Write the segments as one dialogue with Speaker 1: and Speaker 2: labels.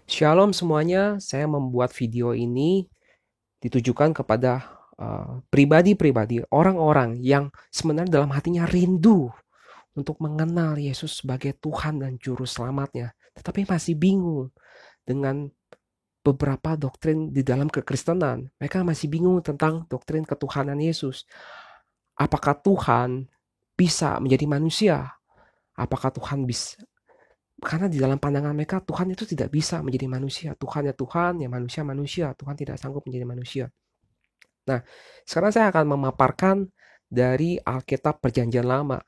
Speaker 1: Shalom semuanya, saya membuat video ini ditujukan kepada pribadi-pribadi, orang-orang yang sebenarnya dalam hatinya rindu untuk mengenal Yesus sebagai Tuhan dan Juru Selamatnya, tetapi masih bingung dengan beberapa doktrin di dalam kekristenan. Mereka masih bingung tentang doktrin ketuhanan Yesus. Apakah Tuhan bisa menjadi manusia? Apakah Tuhan bisa? Karena di dalam pandangan mereka Tuhan itu tidak bisa menjadi manusia. Tuhan ya Tuhan, ya manusia manusia. Tuhan tidak sanggup menjadi manusia. Nah, sekarang saya akan memaparkan dari Alkitab Perjanjian Lama.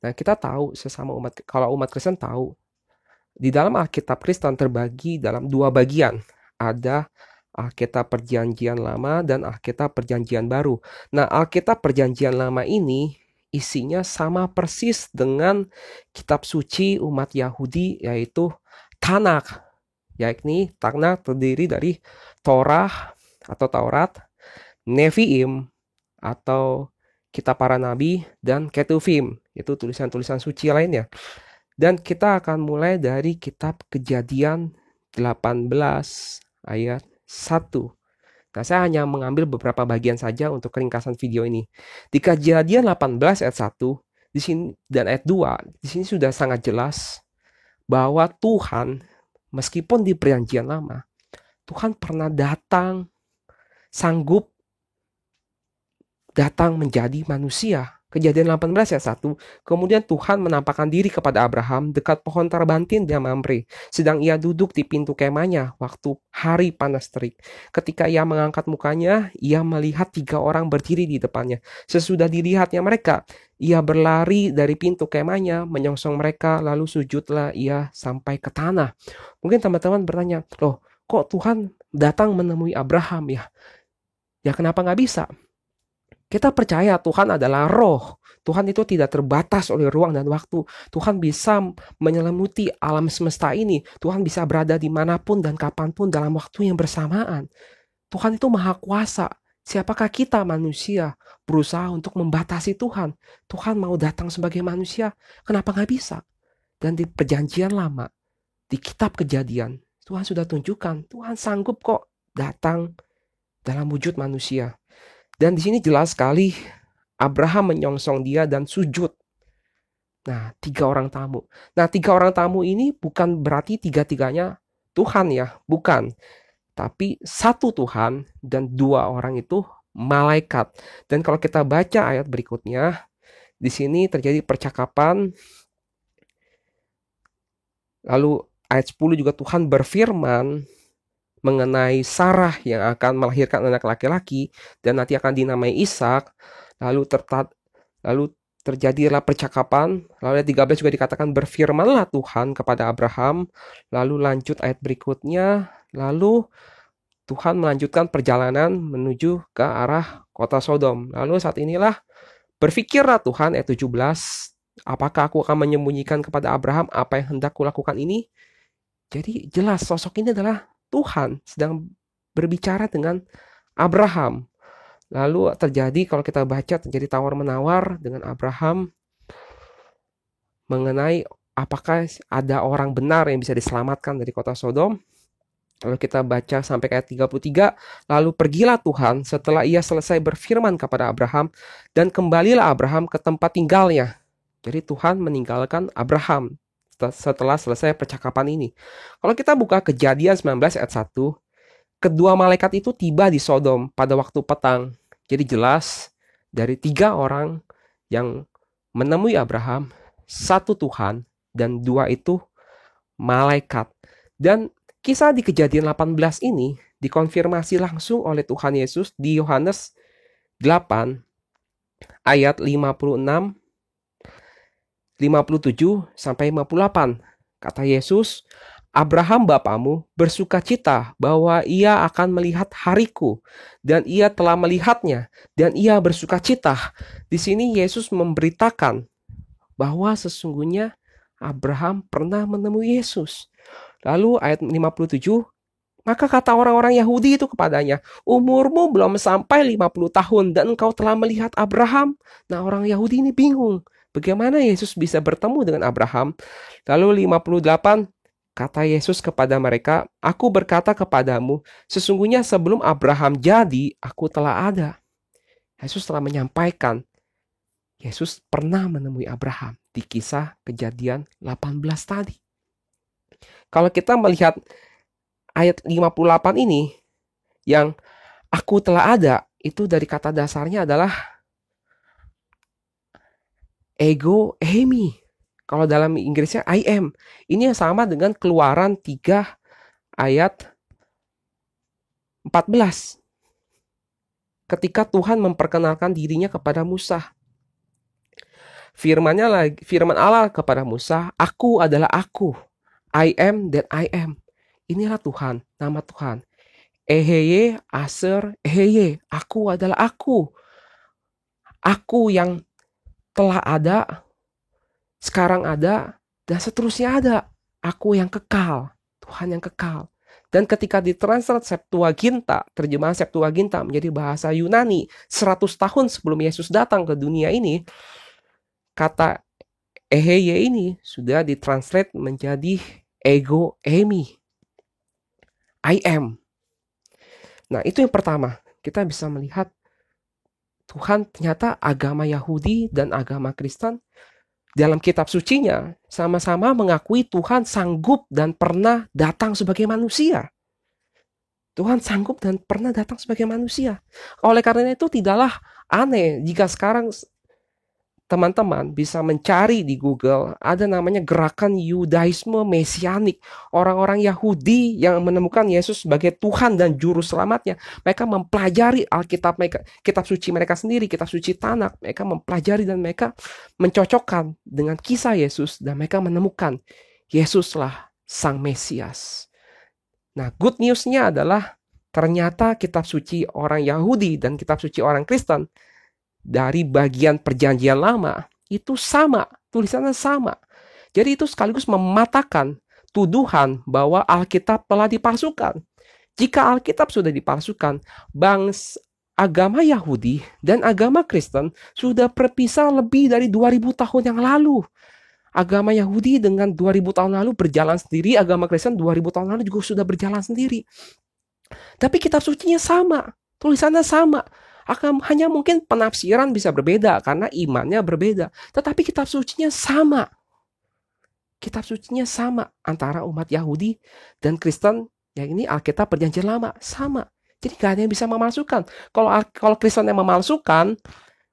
Speaker 1: Nah, kita tahu sesama umat, kalau umat Kristen tahu, di dalam Alkitab Kristen terbagi dalam dua bagian. Ada Alkitab Perjanjian Lama dan Alkitab Perjanjian Baru. Nah, Alkitab Perjanjian Lama ini isinya sama persis dengan kitab suci umat Yahudi, yaitu Tanakh. Yakni Tanakh terdiri dari Torah atau Taurat, Nevi'im atau kitab para nabi, dan Ketuvim, itu tulisan-tulisan suci lainnya. Dan kita akan mulai dari kitab Kejadian 18 ayat 1. Nah, saya hanya mengambil beberapa bagian saja untuk ringkasan video ini. Di Kejadian 18 ayat 1 di sini dan ayat 2, di sini sudah sangat jelas bahwa Tuhan meskipun di Perjanjian Lama, Tuhan pernah datang, sanggup datang menjadi manusia. Kejadian 18 ayat 1. Kemudian Tuhan menampakkan diri kepada Abraham dekat pohon terebintin di Mamre, sedang ia duduk di pintu kemahnya waktu hari panas terik. Ketika ia mengangkat mukanya, ia melihat 3 orang berdiri di depannya. Sesudah dilihatnya mereka, ia berlari dari pintu kemahnya, menyongsong mereka, lalu sujudlah ia sampai ke tanah. Mungkin teman-teman bertanya, loh kok Tuhan datang menemui Abraham ya? Ya kenapa nggak bisa? Kita percaya Tuhan adalah roh. Tuhan itu tidak terbatas oleh ruang dan waktu. Tuhan bisa menyelimuti alam semesta ini. Tuhan bisa berada dimanapun dan kapanpun dalam waktu yang bersamaan. Tuhan itu maha kuasa. Siapakah kita manusia berusaha untuk membatasi Tuhan? Tuhan mau datang sebagai manusia, kenapa nggak bisa? Dan di perjanjian lama, di kitab kejadian, Tuhan sudah tunjukkan, Tuhan sanggup kok datang dalam wujud manusia. Dan di sini jelas sekali Abraham menyongsong dia dan sujud. Nah, 3 orang tamu. Nah, 3 orang tamu ini bukan berarti tiga-tiganya Tuhan ya, bukan. Tapi satu Tuhan dan 2 orang itu malaikat. Dan kalau kita baca ayat berikutnya, di sini terjadi percakapan. Lalu ayat 10 juga Tuhan berfirman mengenai Sarah yang akan melahirkan anak laki-laki dan nanti akan dinamai Ishak. Lalu terjadilah percakapan. Lalu ayat 13 juga dikatakan berfirmanlah Tuhan kepada Abraham. Lalu lanjut ayat berikutnya. Lalu Tuhan melanjutkan perjalanan menuju ke arah kota Sodom. Lalu saat inilah berfikirlah Tuhan ayat 17. Apakah aku akan menyembunyikan kepada Abraham apa yang hendak kulakukan ini? Jadi jelas sosok ini adalah Tuhan sedang berbicara dengan Abraham. Lalu terjadi kalau kita baca terjadi tawar-menawar dengan Abraham mengenai apakah ada orang benar yang bisa diselamatkan dari kota Sodom. Lalu kita baca sampai ayat 33, lalu pergilah Tuhan setelah ia selesai berfirman kepada Abraham dan kembalilah Abraham ke tempat tinggalnya. Jadi Tuhan meninggalkan Abraham setelah selesai percakapan ini. Kalau kita buka Kejadian 19 ayat 1, kedua malaikat itu tiba di Sodom pada waktu petang. Jadi jelas dari 3 orang yang menemui Abraham, satu Tuhan dan 2 itu malaikat. Dan kisah di Kejadian 18 ini dikonfirmasi langsung oleh Tuhan Yesus di Yohanes 8 ayat 56 57 sampai 58. Kata Yesus, Abraham bapamu bersukacita bahwa ia akan melihat hariku dan ia telah melihatnya dan ia bersukacita. Di sini Yesus memberitakan bahwa sesungguhnya Abraham pernah menemui Yesus. Lalu ayat 57, maka kata orang-orang Yahudi itu kepadanya, umurmu belum sampai 50 tahun dan engkau telah melihat Abraham. Nah, orang Yahudi ini bingung. Bagaimana Yesus bisa bertemu dengan Abraham? Lalu 58, Kata Yesus kepada mereka, "Aku berkata kepadamu, sesungguhnya sebelum Abraham jadi, aku telah ada." Yesus telah menyampaikan, Yesus pernah menemui Abraham di kisah Kejadian 18 tadi. Kalau kita melihat ayat 58 ini, yang aku telah ada, itu dari kata dasarnya adalah ego eimi. Kalau dalam Inggrisnya I am. Ini yang sama dengan Keluaran 3 ayat 14. Ketika Tuhan memperkenalkan dirinya kepada Musa. Firman Allah kepada Musa, "Aku adalah aku. I am that I am." Inilah Tuhan, nama Tuhan. Eheye, Aser, Eheye. Aku adalah aku. Aku yang telah ada, sekarang ada, dan seterusnya ada. Aku yang kekal. Tuhan yang kekal. Dan ketika ditranslate Septuaginta, terjemahan Septuaginta menjadi bahasa Yunani 100 tahun sebelum Yesus datang ke dunia ini, kata eheye ini sudah ditranslate menjadi ego eimi. I am. Nah, itu yang pertama. Kita bisa melihat Tuhan ternyata agama Yahudi dan agama Kristen dalam kitab sucinya sama-sama mengakui Tuhan sanggup dan pernah datang sebagai manusia. Tuhan sanggup dan pernah datang sebagai manusia. Oleh karena itu tidaklah aneh jika sekarang teman-teman bisa mencari di Google, ada namanya gerakan Yudaisme Mesianik. Orang-orang Yahudi yang menemukan Yesus sebagai Tuhan dan Juru Selamatnya. Mereka mempelajari Alkitab mereka, kitab suci mereka sendiri, kitab suci Tanakh. Mereka mempelajari dan mereka mencocokkan dengan kisah Yesus. Dan mereka menemukan Yesuslah Sang Mesias. Nah, good news-nya adalah ternyata kitab suci orang Yahudi dan kitab suci orang Kristen dari bagian perjanjian lama itu sama, tulisannya sama. Jadi itu sekaligus mematahkan tuduhan bahwa Alkitab telah dipalsukan. Jika Alkitab sudah dipalsukan, agama Yahudi dan agama Kristen sudah berpisah lebih dari 2000 tahun yang lalu. Agama Yahudi dengan 2000 tahun lalu berjalan sendiri, agama Kristen 2000 tahun lalu juga sudah berjalan sendiri. Tapi kitab sucinya sama, tulisannya sama. Hanya mungkin penafsiran bisa berbeda karena imannya berbeda. Tetapi kitab sucinya sama. Kitab sucinya sama antara umat Yahudi dan Kristen. Ya ini Alkitab perjanjian lama. Sama. Jadi gak ada yang bisa memalsukan. Kalau Kristen yang memalsukan,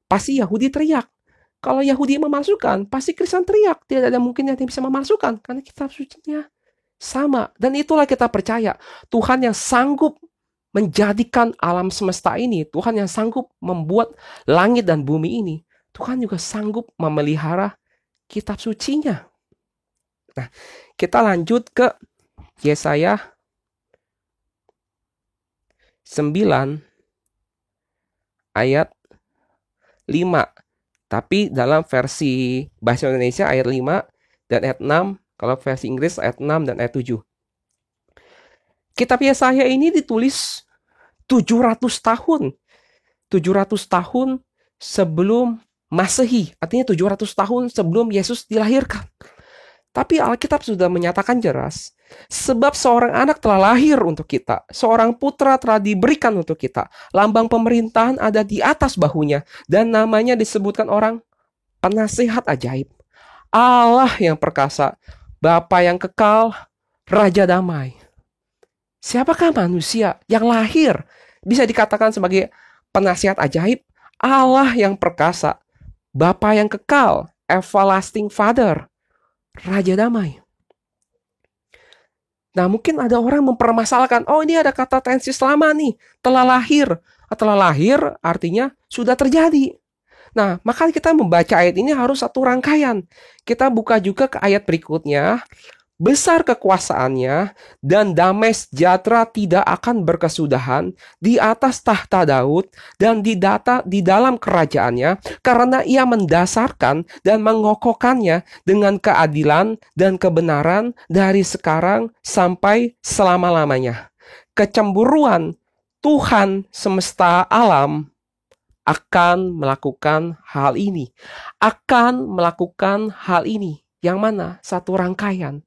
Speaker 1: pasti Yahudi teriak. Kalau Yahudi yang memalsukan, pasti Kristen teriak. Tidak ada mungkin yang bisa memalsukan. Karena kitab sucinya sama. Dan itulah kita percaya. Tuhan yang sanggup menjadikan alam semesta ini, Tuhan yang sanggup membuat langit dan bumi ini, Tuhan juga sanggup memelihara kitab sucinya. Nah, kita lanjut ke Yesaya 9 ayat 5. Tapi dalam versi bahasa Indonesia ayat 5 dan ayat 6, kalau versi Inggris ayat 6 dan ayat 7. Kitab Yesaya ini ditulis 700 tahun. 700 tahun sebelum Masehi. Artinya 700 tahun sebelum Yesus dilahirkan. Tapi Alkitab sudah menyatakan jelas. Sebab seorang anak telah lahir untuk kita. Seorang putra telah diberikan untuk kita. Lambang pemerintahan ada di atas bahunya. Dan namanya disebutkan orang penasihat ajaib. Allah yang perkasa. Bapa yang kekal. Raja damai. Siapakah manusia yang lahir bisa dikatakan sebagai penasihat ajaib? Allah yang perkasa, Bapa yang kekal, everlasting Father, Raja damai. Nah, mungkin ada orang mempermasalahkan, oh ini ada kata tensis lama nih, telah lahir. Telah lahir artinya sudah terjadi. Nah, maka kita membaca ayat ini harus satu rangkaian. Kita buka juga ke ayat berikutnya. Besar kekuasaannya dan damai sejahtera tidak akan berkesudahan di atas tahta Daud dan di dalam kerajaannya, karena ia mendasarkan dan mengokohkannya dengan keadilan dan kebenaran dari sekarang sampai selama-lamanya. Kecemburuan Tuhan semesta alam akan melakukan hal ini. Akan melakukan hal ini. Yang mana? Satu rangkaian.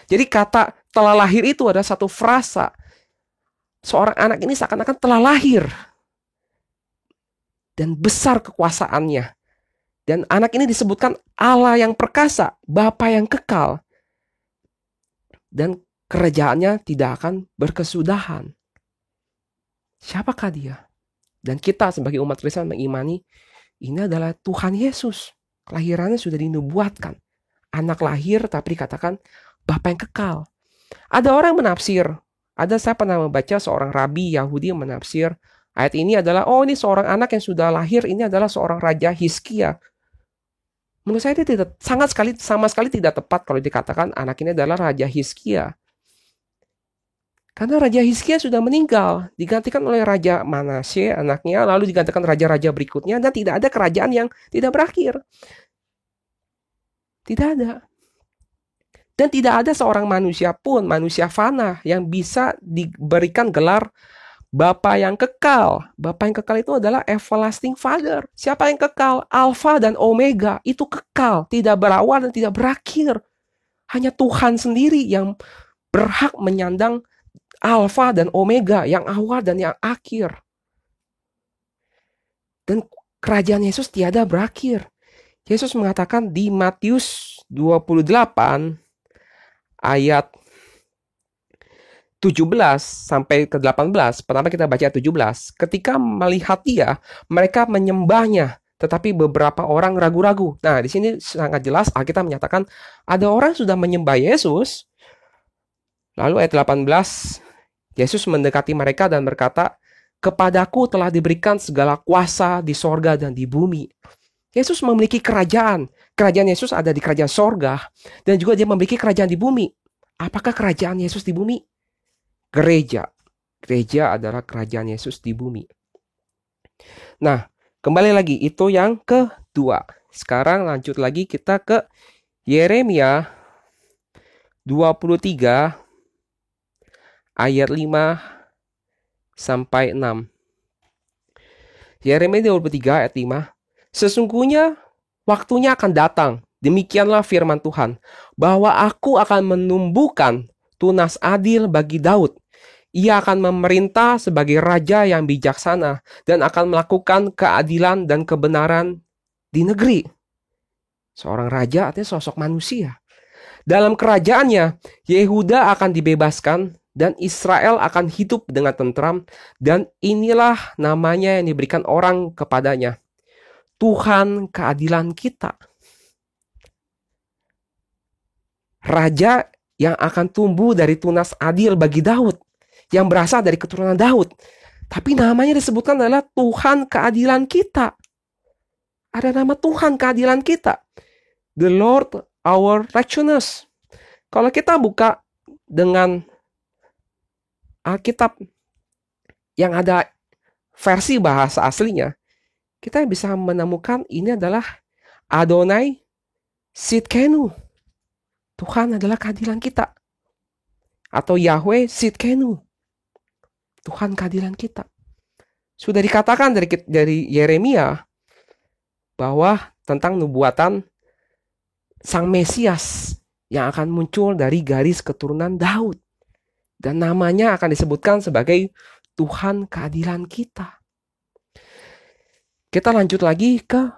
Speaker 1: Jadi kata telah lahir itu adalah satu frasa. Seorang anak ini seakan-akan telah lahir. Dan besar kekuasaannya. Dan anak ini disebutkan Allah yang perkasa, Bapa yang kekal. Dan kerajaannya tidak akan berkesudahan. Siapakah dia? Dan kita sebagai umat Kristen mengimani ini adalah Tuhan Yesus. Kelahirannya sudah dinubuatkan. Anak lahir tapi dikatakan Bapa yang kekal. Ada orang menafsir. Saya pernah membaca seorang rabi Yahudi yang menafsir ayat ini adalah, ini seorang anak yang sudah lahir, ini adalah seorang Raja Hizkia. Menurut saya itu sama sekali tidak tepat kalau dikatakan anak ini adalah Raja Hizkia. Karena Raja Hizkia sudah meninggal, digantikan oleh Raja Manasye anaknya, lalu digantikan raja-raja berikutnya, dan tidak ada kerajaan yang tidak berakhir. Tidak ada. Dan tidak ada seorang manusia pun, manusia fana, yang bisa diberikan gelar Bapa yang kekal. Bapa yang kekal itu adalah everlasting Father. Siapa yang kekal? Alfa dan Omega. Itu kekal. Tidak berawal dan tidak berakhir. Hanya Tuhan sendiri yang berhak menyandang Alfa dan Omega. Yang awal dan yang akhir. Dan kerajaan Yesus tiada berakhir. Yesus mengatakan di Matius 28 ayat 17 sampai ke 18, pertama kita baca 17. Ketika melihat dia, mereka menyembahnya, tetapi beberapa orang ragu-ragu. Nah, di sini sangat jelas Alkitab menyatakan ada orang sudah menyembah Yesus. Lalu ayat 18, Yesus mendekati mereka dan berkata, "Kepadaku telah diberikan segala kuasa di sorga dan di bumi." Yesus memiliki kerajaan. Kerajaan Yesus ada di kerajaan sorga. Dan juga dia memiliki kerajaan di bumi. Apakah kerajaan Yesus di bumi? Gereja. Gereja adalah kerajaan Yesus di bumi. Nah, kembali lagi. Itu yang kedua. Sekarang lanjut lagi kita ke Yeremia 23 ayat 5 sampai 6. Yeremia 23 ayat 5. Sesungguhnya waktunya akan datang. Demikianlah firman Tuhan. Bahwa aku akan menumbuhkan tunas adil bagi Daud. Ia akan memerintah sebagai raja yang bijaksana dan akan melakukan keadilan dan kebenaran di negeri. Seorang raja artinya sosok manusia. Dalam kerajaannya, Yehuda akan dibebaskan dan Israel akan hidup dengan tentram, dan inilah namanya yang diberikan orang kepadanya. Tuhan keadilan kita. Raja yang akan tumbuh dari tunas adil bagi Daud, yang berasal dari keturunan Daud. Tapi namanya disebutkan adalah Tuhan keadilan kita. Ada nama Tuhan keadilan kita. The Lord our righteousness. Kalau kita buka dengan Alkitab yang ada versi bahasa aslinya, kita bisa menemukan ini adalah Adonai Sidkenu. Tuhan adalah keadilan kita. Atau Yahweh Sidkenu. Tuhan keadilan kita. Sudah dikatakan dari Yeremia bahwa tentang nubuatan Sang Mesias yang akan muncul dari garis keturunan Daud. Dan namanya akan disebutkan sebagai Tuhan keadilan kita. Kita lanjut lagi ke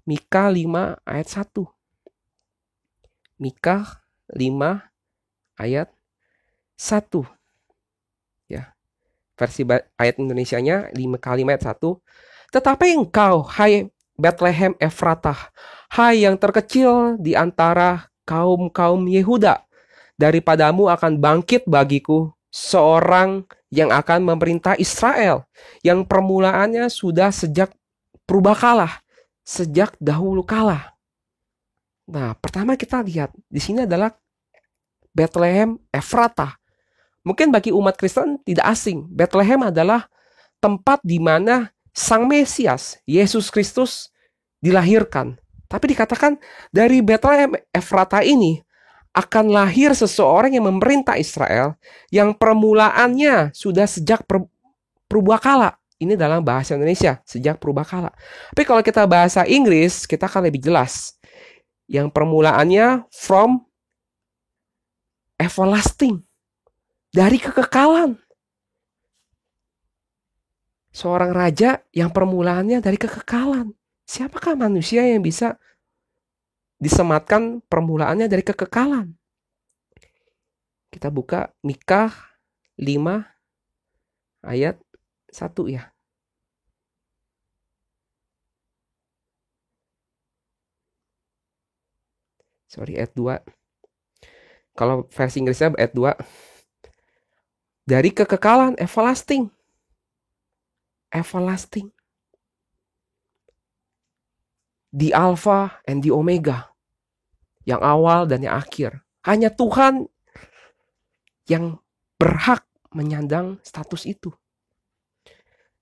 Speaker 1: Mika 5 ayat 1. Mika 5 ayat 1. Ya. Versi ayat Indonesianya 5 ayat 1. Tetapi engkau, hai Bethlehem Efratah, hai yang terkecil di antara kaum-kaum Yehuda, daripadamu akan bangkit bagiku seorang yang akan memerintah Israel, yang permulaannya sudah sejak purbakala, sejak dahulu kala. Nah, pertama kita lihat di sini adalah Bethlehem Efratah. Mungkin bagi umat Kristen tidak asing. Bethlehem adalah tempat di mana Sang Mesias, Yesus Kristus, dilahirkan. Tapi dikatakan dari Bethlehem Efratah ini akan lahir seseorang yang memerintah Israel, yang permulaannya sudah sejak purbakala. Ini dalam bahasa Indonesia, sejak purbakala. Tapi kalau kita bahasa Inggris, kita akan lebih jelas. Yang permulaannya from everlasting. dari kekekalan. Seorang raja yang permulaannya dari kekekalan. Siapakah manusia yang bisa disematkan permulaannya dari kekekalan? Kita buka Mika 5 ayat 1 ya. Ayat 2. Kalau versi Inggrisnya ayat 2. Dari kekekalan, everlasting. Everlasting. Di Alpha and di Omega. Yang awal dan yang akhir. Hanya Tuhan yang berhak menyandang status itu.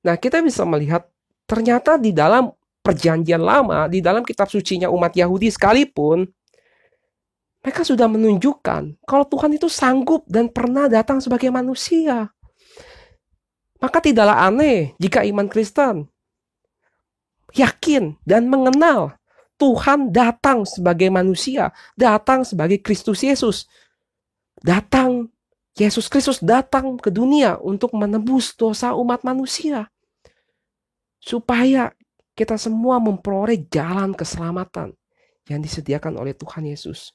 Speaker 1: Nah, kita bisa melihat ternyata di dalam perjanjian lama, di dalam kitab sucinya umat Yahudi sekalipun, mereka sudah menunjukkan kalau Tuhan itu sanggup dan pernah datang sebagai manusia. Maka tidaklah aneh jika iman Kristen yakin dan mengenal Tuhan datang sebagai manusia, datang sebagai Kristus Yesus. Yesus Kristus datang ke dunia untuk menebus dosa umat manusia. Supaya kita semua memperoleh jalan keselamatan yang disediakan oleh Tuhan Yesus.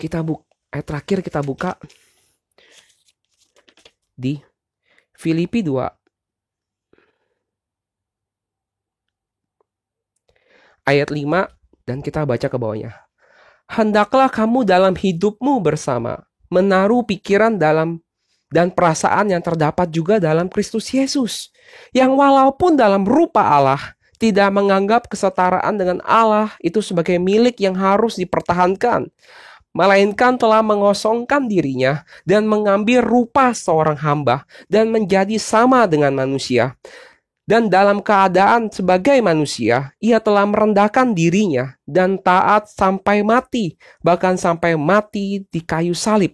Speaker 1: Ayat terakhir kita buka di Filipi 2 ayat 5 dan kita baca ke bawahnya. Hendaklah kamu dalam hidupmu bersama menaruh pikiran dan perasaan yang terdapat juga dalam Kristus Yesus, yang walaupun dalam rupa Allah tidak menganggap kesetaraan dengan Allah itu sebagai milik yang harus dipertahankan, melainkan telah mengosongkan dirinya dan mengambil rupa seorang hamba dan menjadi sama dengan manusia. Dan dalam keadaan sebagai manusia, ia telah merendahkan dirinya dan taat sampai mati, bahkan sampai mati di kayu salib.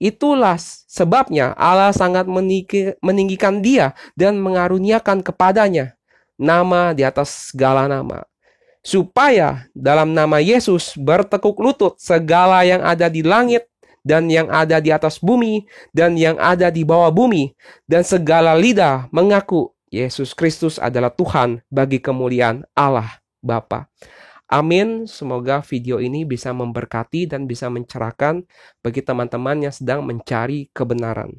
Speaker 1: Itulah sebabnya Allah sangat meninggikan dia dan mengaruniakan kepadanya nama di atas segala nama. Supaya dalam nama Yesus bertekuk lutut segala yang ada di langit dan yang ada di atas bumi dan yang ada di bawah bumi, dan segala lidah mengaku Yesus Kristus adalah Tuhan bagi kemuliaan Allah Bapa. Amin. Semoga video ini bisa memberkati dan bisa mencerahkan bagi teman-teman yang sedang mencari kebenaran.